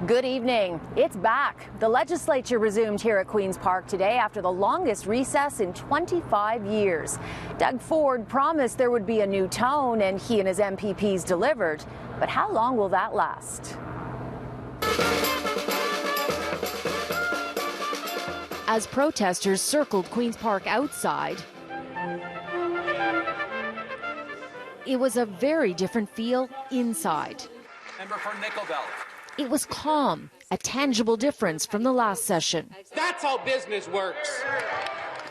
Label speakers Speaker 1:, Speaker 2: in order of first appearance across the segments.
Speaker 1: Good evening. It's back. The legislature resumed here at Queen's Park today after the longest recess in 25 years. Doug Ford promised there would be a new tone, and he and his MPPs delivered. But how long will that last? As protesters circled Queen's Park outside, it was a very different feel inside.
Speaker 2: Member for Nickel Belt.
Speaker 1: It was calm, a tangible difference from the last session.
Speaker 3: That's how business works.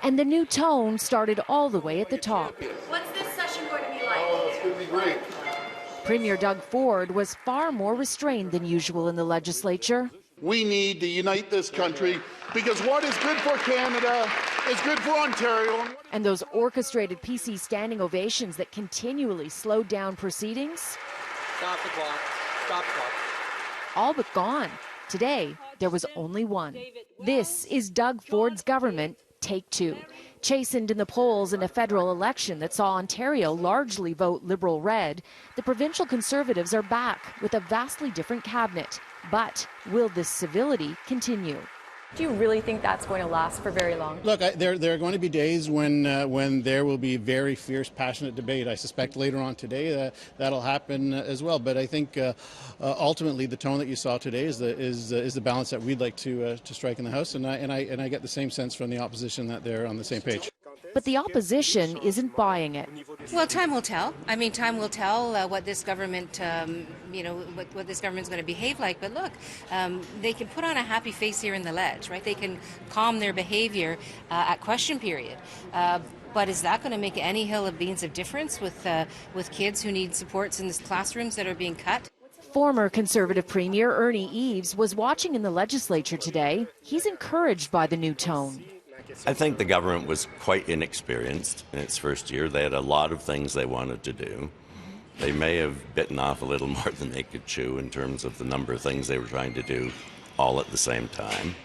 Speaker 1: And the new tone started all the way at the top.
Speaker 4: What's this session going to be like?
Speaker 5: Oh, it's going to be great.
Speaker 1: Premier Doug Ford was far more restrained than usual in the legislature.
Speaker 5: We need to unite this country because what is good for Canada is good for Ontario.
Speaker 1: And those orchestrated PC standing ovations that continually slowed down proceedings?
Speaker 2: Stop the clock. Stop the clock.
Speaker 1: All but gone. Today, there was only one. This is Doug Ford's government, take two. Chastened in the polls in a federal election that saw Ontario largely vote Liberal red, the provincial Conservatives are back with a vastly different cabinet. But will this civility continue? Do you really think that's going to last for very long?
Speaker 6: Look, there are going to be days when there will be very fierce, passionate debate. I suspect later on today that'll happen as well. But I think ultimately the tone that you saw today is the balance that we'd like to strike in the House, and I get the same sense from the opposition that they're on the same page.
Speaker 1: But the opposition isn't buying it.
Speaker 4: Well, time will tell. I mean, time will tell what this government, what this government's going to behave like. But look, they can put on a happy face here in the ledge, right? They can calm their behavior at question period. But is that going to make any hill of beans of difference with kids who need supports in the classrooms that are being cut?
Speaker 1: Former Conservative Premier Ernie Eves was watching in the legislature today. He's encouraged by the new tone.
Speaker 7: I think the government was quite inexperienced in its first year. They had a lot of things they wanted to do. They may have bitten off a little more than they could chew in terms of the number of things they were trying to do all at the same time.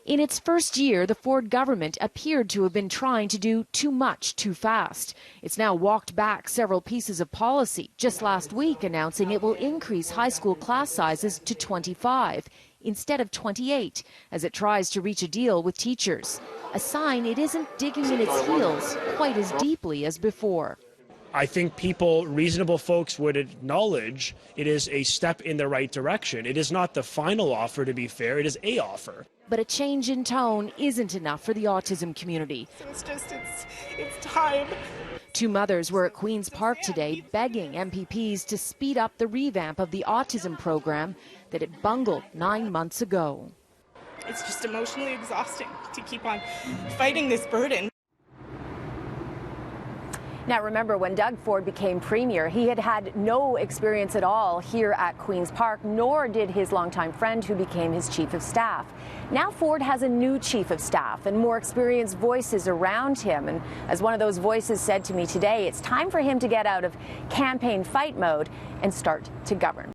Speaker 1: In its first year, the Ford government appeared to have been trying to do too much too fast. It's now walked back several pieces of policy, just last week announcing it will increase high school class sizes to 25 instead of 28 as it tries to reach a deal with teachers. A sign it isn't digging in its heels quite as deeply as before.
Speaker 8: I think people, reasonable folks, would acknowledge it is a step in the right direction. It is not the final offer, to be fair. It is a offer.
Speaker 1: But a change in tone isn't enough for the autism community.
Speaker 9: It's time.
Speaker 1: Two mothers were at Queen's Park today begging MPPs to speed up the revamp of the autism program that it bungled 9 months ago.
Speaker 9: It's just emotionally exhausting to keep on fighting this burden.
Speaker 1: Now remember, when Doug Ford became Premier, he had had no experience at all here at Queen's Park, nor did his longtime friend who became his Chief of Staff. Now Ford has a new Chief of Staff and more experienced voices around him. And as one of those voices said to me today, it's time for him to get out of campaign fight mode and start to govern.